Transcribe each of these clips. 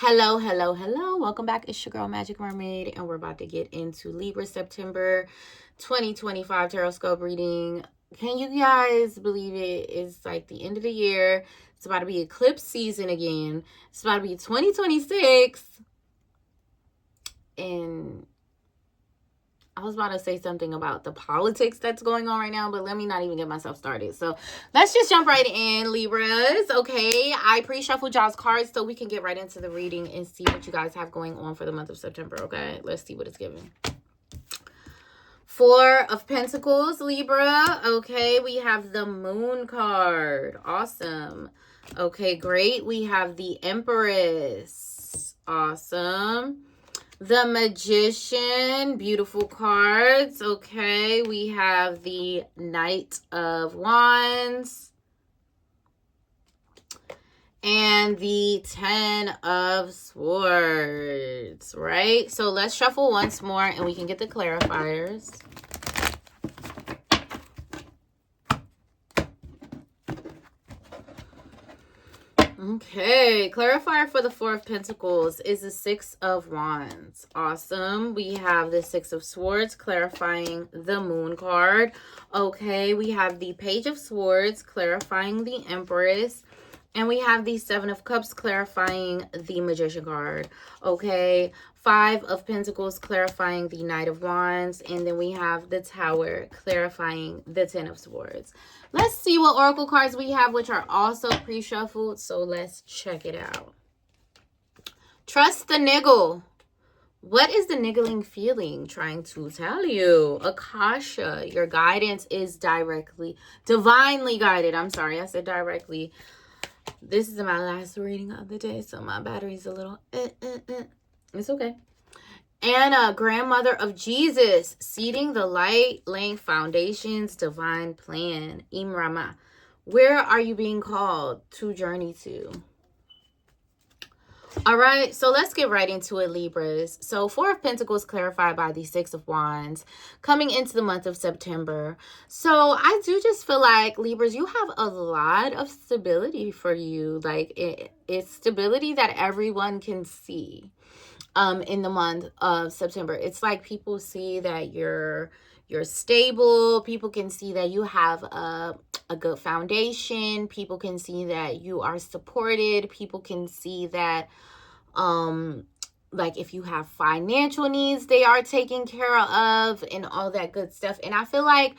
Hello, hello, hello. Welcome back. It's your girl, Magic Mermaid, and we're about to get into Libra September 2025 Tarotscope reading. Can you guys believe it? It's like the end of the year. It's about to be eclipse season again. It's about to be 2026. And I was about to say something about the politics that's going on right now, but let me not even get myself started. So let's just jump right in, Libras. Okay, I pre-shuffled y'all's cards so we can get right into the reading and see what you guys have going on for the month of September. Okay, let's see what it's giving. Four of Pentacles, Libra. Okay, we have the Moon card. Awesome. Okay, great. We have the Empress. Awesome. The Magician, beautiful cards. Okay, we have the Knight of Wands and the Ten of Swords, right? So let's shuffle once more and we can get the clarifiers. Okay, clarifier for the Four of Pentacles is the Six of Wands. Awesome. We have the Six of Swords clarifying the Moon card. Okay, we have the Page of Swords clarifying the Empress. And we have the Seven of Cups clarifying the Magician card. Okay, Five of Pentacles clarifying the Knight of Wands. And then we have the Tower clarifying the Ten of Swords. Let's see what oracle cards we have, which are also pre-shuffled. So let's check it out. Trust the niggle. What is the niggling feeling trying to tell you? Akasha, your guidance is divinely guided. I'm sorry, I said directly. This is my last reading of the day, so my battery's a little... It's okay. Anna, grandmother of Jesus, seeding the light, laying foundations, divine plan. Imrama, where are you being called to journey to? All right, so let's get right into it, Libras. So Four of Pentacles clarified by the Six of Wands coming into the month of September. So I do just feel like, Libras, you have a lot of stability for you. Like it's stability that everyone can see. In the month of September. It's like people see that you're stable. People can see that you have a good foundation. People can see that you are supported. People can see that like if you have financial needs, they are taken care of and all that good stuff. And I feel like,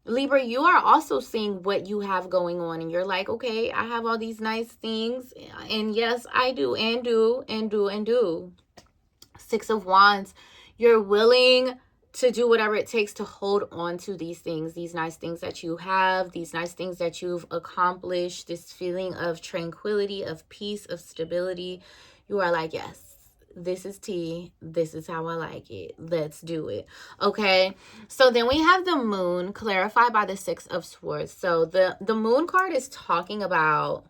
Libra, you are also seeing what you have going on and you're like, okay, I have all these nice things, and yes, I do, and do. Six of Wands, you're willing to do whatever it takes to hold on to these things, these nice things that you have, these nice things that you've accomplished, this feeling of tranquility, of peace, of stability. You are like, yes, this is tea. This is how I like it. Let's do it. Okay. So then we have the Moon clarified by the Six of Swords. So the Moon card is talking about,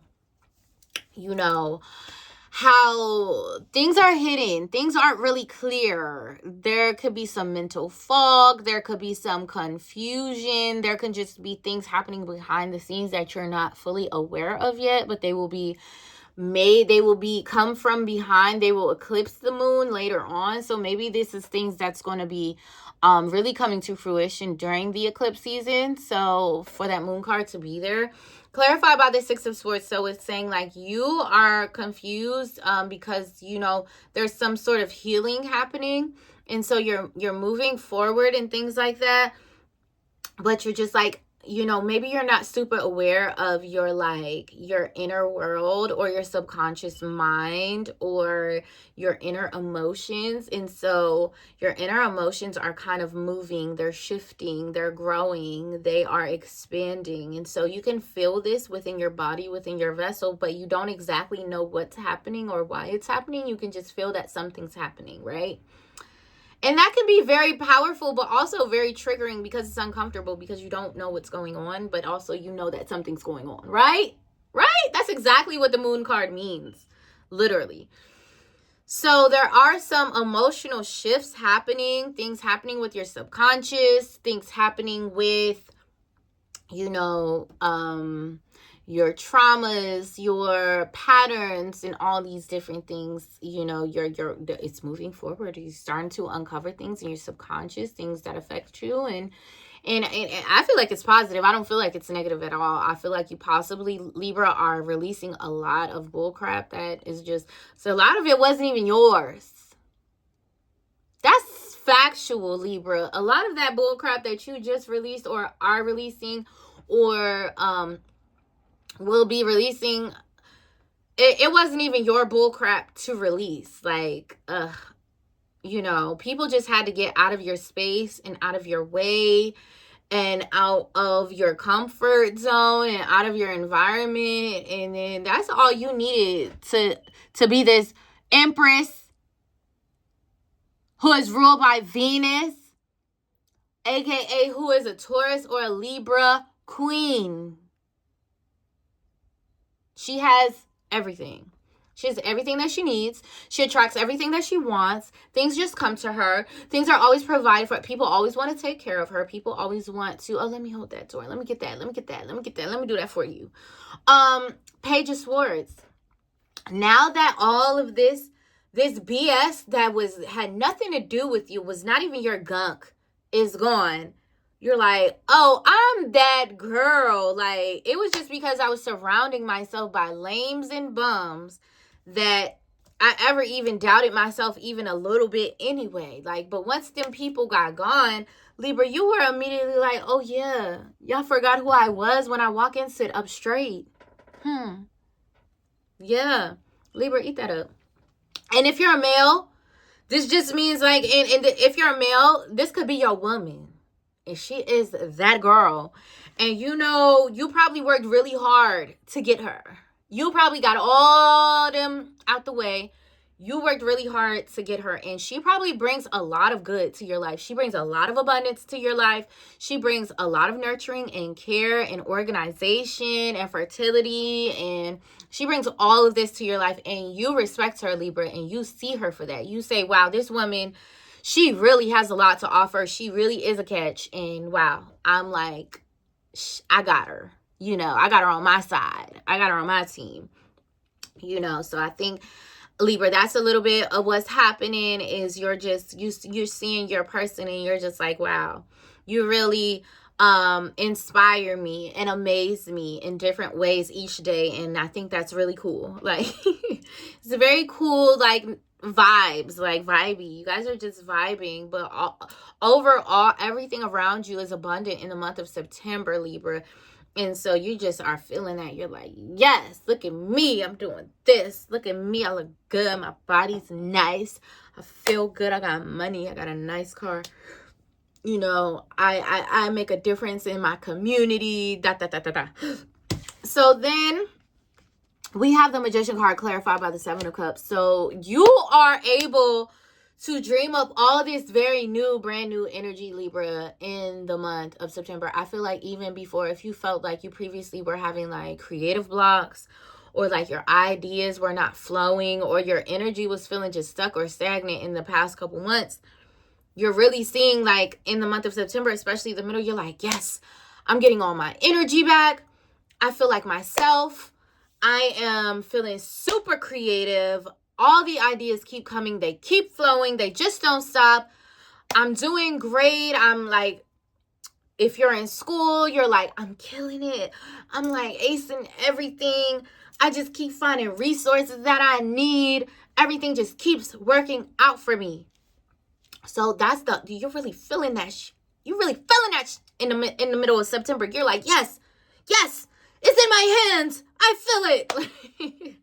how things are hidden. Things aren't really clear. There could be some mental fog. There could be some confusion. There can just be things happening behind the scenes that you're not fully aware of yet, but they will be come from behind. They will eclipse the moon later on. So maybe this is things that's going to be really coming to fruition during the eclipse season. So for that Moon card to be there, clarified by the Six of Swords. So it's saying like you are confused because there's some sort of healing happening, and so you're moving forward and things like that, but you're just like, maybe you're not super aware of your inner world or your subconscious mind or your inner emotions. And so your inner emotions are kind of moving, they're shifting, they're growing, they are expanding. And so you can feel this within your body, within your vessel, but you don't exactly know what's happening or why it's happening. You can just feel that something's happening, right? And that can be very powerful, but also very triggering because it's uncomfortable because you don't know what's going on, but also that something's going on, right? Right? That's exactly what the Moon card means, literally. So there are some emotional shifts happening, things happening with your subconscious, things happening with, your traumas, your patterns, and all these different things. You know, it's moving forward. You're starting to uncover things in your subconscious, things that affect you, and I feel like it's positive. I don't feel like it's negative at all. I feel like you possibly, Libra, are releasing a lot of bullcrap that is just, so a lot of it wasn't even yours. That's factual, Libra. A lot of that bullcrap that you just released or are releasing or will be releasing, it wasn't even your bullcrap to release. Like, you know, people just had to get out of your space and out of your way and out of your comfort zone and out of your environment. And then that's all you needed to be this empress who is ruled by Venus, aka who is a Taurus or a Libra queen. She has everything. She has everything that she needs. She attracts everything that she wants. Things just come to her. Things are always provided for. People always want to take care of her. People always want to, oh, let me hold that door. Let me get that. Let me get that. Let me get that. Let me do that for you. Page of Swords. Now that all of this BS that had nothing to do with you, was not even your gunk, is gone. You're like, oh, I'm that girl. Like, it was just because I was surrounding myself by lames and bums that I ever even doubted myself even a little bit anyway. Like, but once them people got gone, Libra, you were immediately like, oh yeah, y'all forgot who I was. When I walk in, sit up straight. Yeah. Libra, eat that up. And if you're a male, this just means like, if you're a male, this could be your woman. And she is that girl. And you know, you probably worked really hard to get her. You probably got all them out the way. You worked really hard to get her. And she probably brings a lot of good to your life. She brings a lot of abundance to your life. She brings a lot of nurturing and care and organization and fertility. And she brings all of this to your life. And you respect her, Libra. And you see her for that. You say, wow, this woman, she really has a lot to offer. She really is a catch. And wow, I'm like, I got her. You know, I got her on my side. I got her on my team. You know, so I think, Libra, that's a little bit of what's happening is you're seeing your person and you're just like, wow, you really inspire me and amaze me in different ways each day. And I think that's really cool. Like, it's a very cool, like, vibes, like vibey. You guys are just vibing, but overall, everything around you is abundant in the month of September, Libra. And so you just are feeling that. You're like, yes, look at me. I'm doing this. Look at me. I look good. My body's nice. I feel good. I got money. I got a nice car. You know, I make a difference in my community. So then we have the Magician card clarified by the Seven of Cups. So you are able to dream up all this very new, brand new energy, Libra, in the month of September. I feel like even before, if you felt like you previously were having like creative blocks or like your ideas were not flowing or your energy was feeling just stuck or stagnant in the past couple months, you're really seeing like in the month of September, especially the middle, you're like, yes, I'm getting all my energy back. I feel like myself. I am feeling super creative. All the ideas keep coming. They keep flowing. They just don't stop. I'm doing great. I'm like, if you're in school, you're like, I'm killing it. I'm like acing everything. I just keep finding resources that I need. Everything just keeps working out for me. So that's you're really feeling that. You're really feeling that in the middle of September. You're like, yes, it's in my hands. I feel it.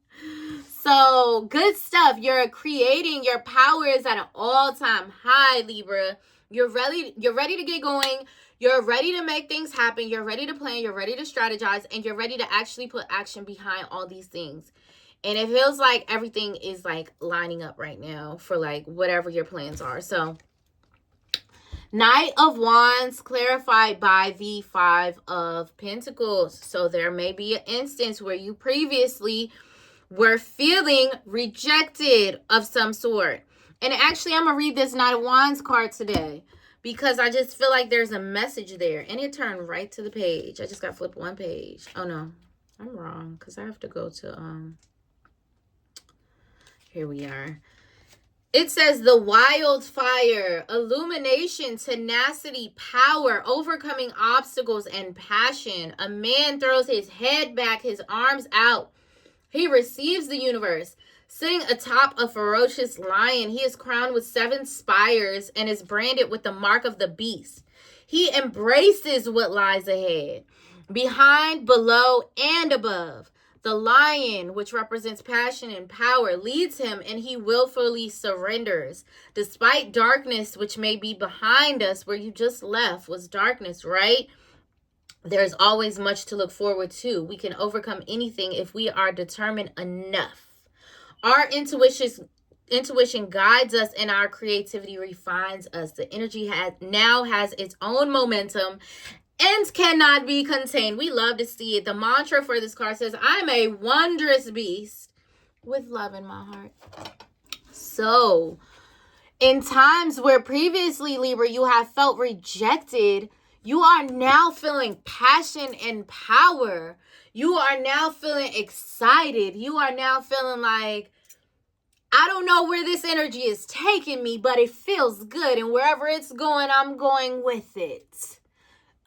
So good stuff. You're creating. Your power is at an all-time high, Libra. You're ready to get going. You're ready to make things happen. You're ready to plan. You're ready to strategize. And you're ready to actually put action behind all these things. And it feels like everything is like lining up right now for like whatever your plans are. So Knight of Wands clarified by the Five of Pentacles. So there may be an instance where you previously were feeling rejected of some sort. And actually, I'm going to read this Knight of Wands card today because I just feel like there's a message there. And it turned right to the page. I just got to flip one page. Oh, no. I'm wrong because I have to go to, here we are. It says the wildfire, illumination, tenacity, power, overcoming obstacles, and passion. A man throws his head back, his arms out. He receives the universe. Sitting atop a ferocious lion, he is crowned with 7 spires and is branded with the mark of the beast. He embraces what lies ahead, behind, below, and above. The lion, which represents passion and power, leads him, and he willfully surrenders. Despite darkness, which may be behind us, where you just left was darkness, right? There's always much to look forward to. We can overcome anything if we are determined enough. Our intuition guides us, and our creativity refines us. The energy now has its own momentum and cannot be contained. We love to see it. The mantra for this card says, I'm a wondrous beast with love in my heart. So, in times where previously, Libra, you have felt rejected, you are now feeling passion and power. You are now feeling excited. You are now feeling like, I don't know where this energy is taking me, but it feels good. And wherever it's going, I'm going with it.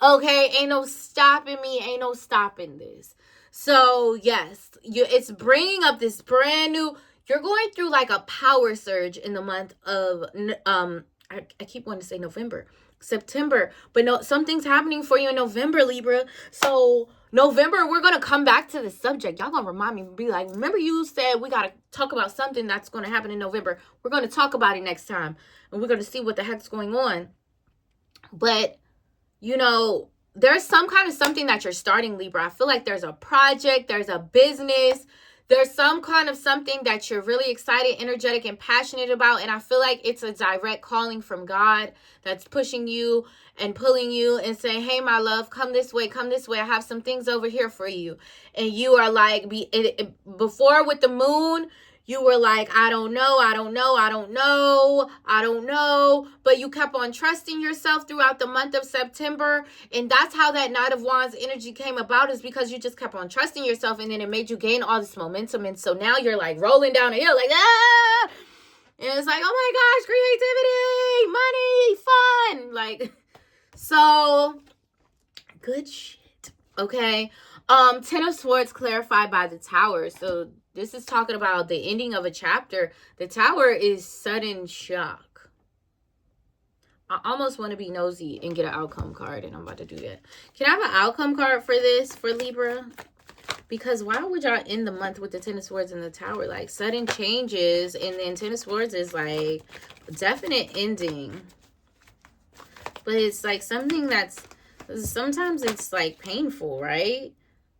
Okay, ain't no stopping me, ain't no stopping this. So yes, it's bringing up this brand new, you're going through like a power surge in the month of, I keep wanting to say November, September, but no, something's happening for you in November, Libra. So November, we're going to come back to the subject. Y'all going to remind me, be like, remember you said we got to talk about something that's going to happen in November. We're going to talk about it next time, and we're going to see what the heck's going on. But you know, there's some kind of something that you're starting, Libra. I feel like there's a project, there's a business, there's some kind of something that you're really excited, energetic, and passionate about. And I feel like it's a direct calling from God that's pushing you and pulling you and saying, hey, my love, come this way, come this way. I have some things over here for you. And you are like, before with the moon, you were like, I don't know. But you kept on trusting yourself throughout the month of September. And that's how that Knight of Wands energy came about, is because you just kept on trusting yourself. And then it made you gain all this momentum. And so now you're like rolling down a hill like, ah! And it's like, oh my gosh, creativity, money, fun. Like, so good shit. Okay. 10 of Swords clarified by the Tower. So this is talking about the ending of a chapter. The Tower is sudden shock. I almost want to be nosy and get an outcome card, and I'm about to do that. Can I have an outcome card for this, for Libra? Because why would y'all end the month with the 10 of Swords and the Tower? Like, sudden changes, and then 10 of Swords is like definite ending. But it's like something that's, sometimes it's like painful, right?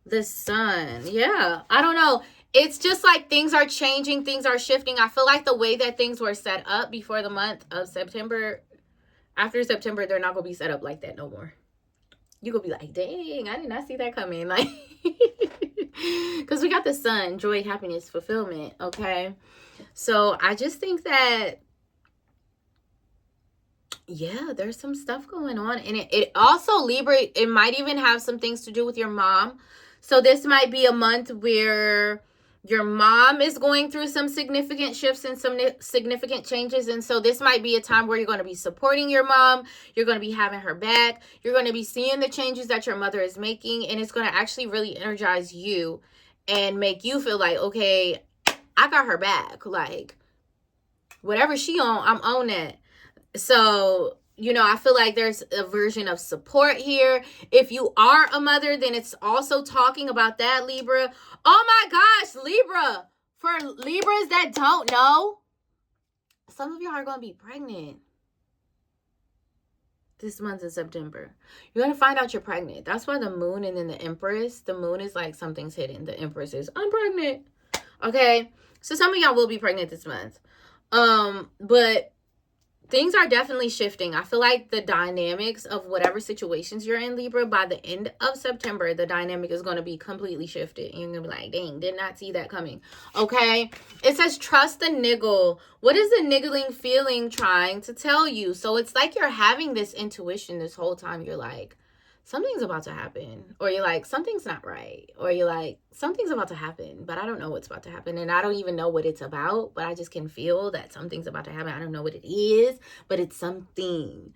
The Sun. Yeah, I don't know. It's just like things are changing, things are shifting. I feel like the way that things were set up before the month of September, after September, they're not going to be set up like that no more. You're going to be like, dang, I did not see that coming. Like, because we got the Sun, joy, happiness, fulfillment, okay? So I just think that, yeah, there's some stuff going on. And it also, Libra, it might even have some things to do with your mom. So this might be a month where your mom is going through some significant shifts and some significant changes. And so this might be a time where you're going to be supporting your mom. You're going to be having her back. You're going to be seeing the changes that your mother is making. And it's going to actually really energize you and make you feel like, okay, I got her back. Like, whatever she on, I'm on that. So, you know, I feel like there's a version of support here. If you are a mother, then it's also talking about that, Libra. Oh my gosh, Libra. For Libras that don't know, some of y'all are going to be pregnant this month of September. You're going to find out you're pregnant. That's why the moon and then the Empress, the moon is like something's hidden. The Empress is, I'm pregnant. Okay. So some of y'all will be pregnant this month. But things are definitely shifting. I feel like the dynamics of whatever situations you're in, Libra, by the end of September, the dynamic is going to be completely shifted. And you're going to be like, dang, did not see that coming. Okay. It says, trust the niggle. What is the niggling feeling trying to tell you? So it's like you're having this intuition this whole time. You're like, something's about to happen, or you're like, something's not right, or you're like, something's about to happen, but I don't know what's about to happen, and I don't even know what it's about, but I just can feel that something's about to happen. I don't know what it is, but it's something.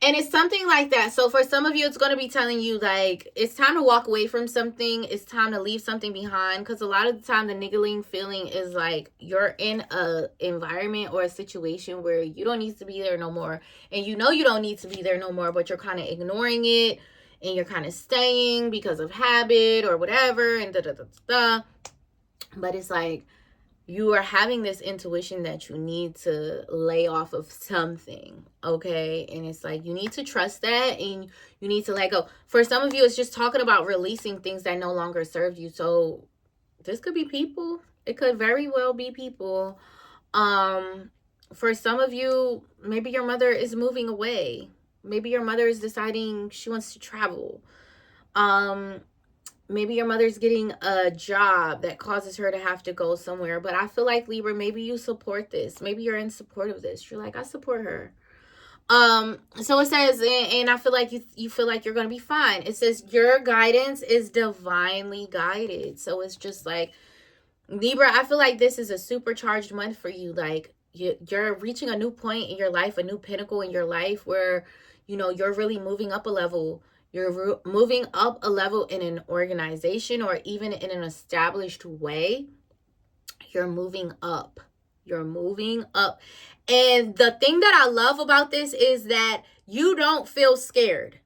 And it's something like that. So for some of you, it's going to be telling you, like, it's time to walk away from something. It's time to leave something behind. Because a lot of the time, the niggling feeling is like you're in a environment or a situation where you don't need to be there no more. And you know you don't need to be there no more, but you're kind of ignoring it. And you're kind of staying because of habit or whatever. And da-da-da-da-da. But it's like, you are having this intuition that you need to lay off of something, okay? And it's like, you need to trust that, and you need to let go. For some of you, it's just talking about releasing things that no longer serve you. So this could be people. It could very well be people. For some of you, maybe your mother is moving away. Maybe your mother is deciding she wants to travel. Maybe your mother's getting a job that causes her to have to go somewhere. But I feel like, Libra, maybe you support this. Maybe you're in support of this. You're like, I support her. So it says, and I feel like you feel like you're going to be fine. It says your guidance is divinely guided. So it's just like, Libra, I feel like this is a supercharged month for you. Like, you're reaching a new point in your life, a new pinnacle in your life where, you know, you're really moving up a level. You're moving up a level in an organization or even in an established way. You're moving up. You're moving up. And the thing that I love about this is that you don't feel scared.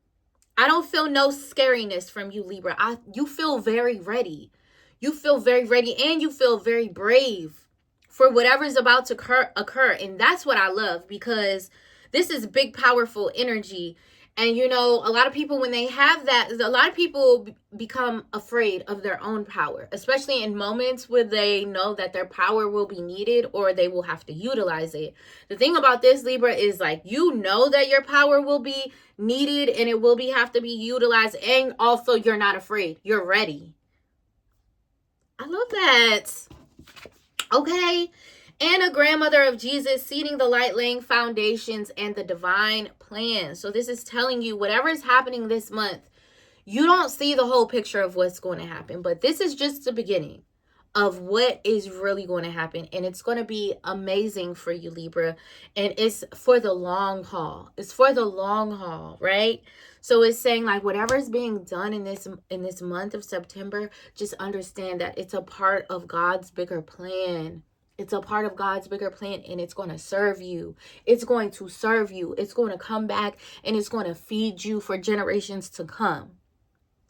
I don't feel no scariness from you, Libra. You feel very ready. You feel very ready, and you feel very brave for whatever's about to occur. And that's what I love, because this is big, powerful energy. And, you know, a lot of people, when they have that, a lot of people become afraid of their own power, especially in moments where they know that their power will be needed or they will have to utilize it. The thing about this, Libra, is like, you know that your power will be needed and it will have to be utilized. And also, you're not afraid. You're ready. I love that. Okay. And a grandmother of Jesus, seeding the light, laying foundations, and the divine plan. So this is telling you, whatever is happening this month, you don't see the whole picture of what's going to happen. But this is just the beginning of what is really going to happen. And it's going to be amazing for you, Libra. And it's for the long haul. It's for the long haul, right? So it's saying, like, whatever is being done in this month of September, just understand that it's a part of God's bigger plan. It's a part of God's bigger plan, and it's going to serve you. It's going to serve you. It's going to come back, and it's going to feed you for generations to come.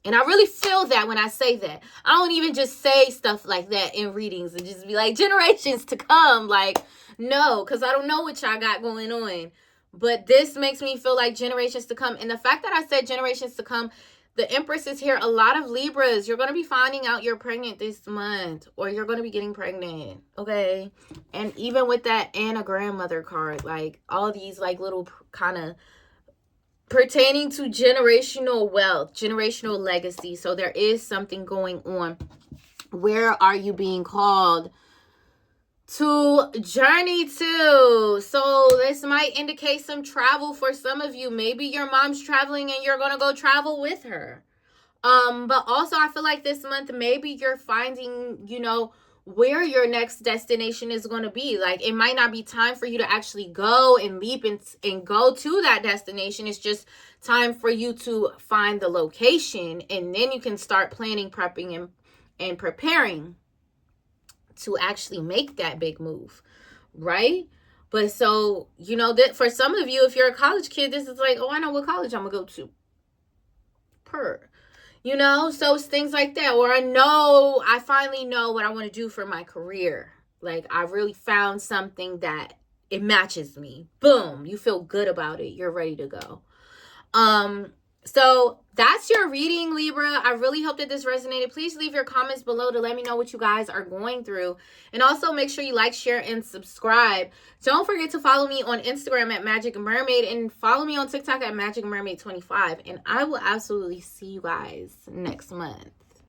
And I really feel that when I say that. I don't even just say stuff like that in readings and just be like, generations to come. Like, no, because I don't know what y'all got going on. But this makes me feel like generations to come. And the fact that I said generations to come, the Empress is here. A lot of Libras, you're going to be finding out you're pregnant this month, or you're going to be getting pregnant, okay? And even with that and a grandmother card, like, all these, like, little kind of pertaining to generational wealth, generational legacy. So there is something going on. Where are you being called to journey to? So this might indicate some travel for some of you. Maybe your mom's traveling and you're going to go travel with her. But also I feel like this month, maybe you're finding, you know, where your next destination is going to be. Like, it might not be time for you to actually go and leap and go to that destination. It's just time for you to find the location, and then you can start planning, prepping, and preparing to actually make that big move, right? But so, you know, that for some of you, if you're a college kid, this is like, oh, I know what college I'm gonna go to. You know, so it's things like that. Or I finally know what I want to do for my career. Like, I really found something that it matches me. Boom, you feel good about it. You're ready to go. So that's your reading, Libra. I really hope that this resonated. Please leave your comments below to let me know what you guys are going through. And also make sure you like, share, and subscribe. Don't forget to follow me on Instagram at Magic Mermaid, and follow me on TikTok at Magic Mermaid 25. And I will absolutely see you guys next month.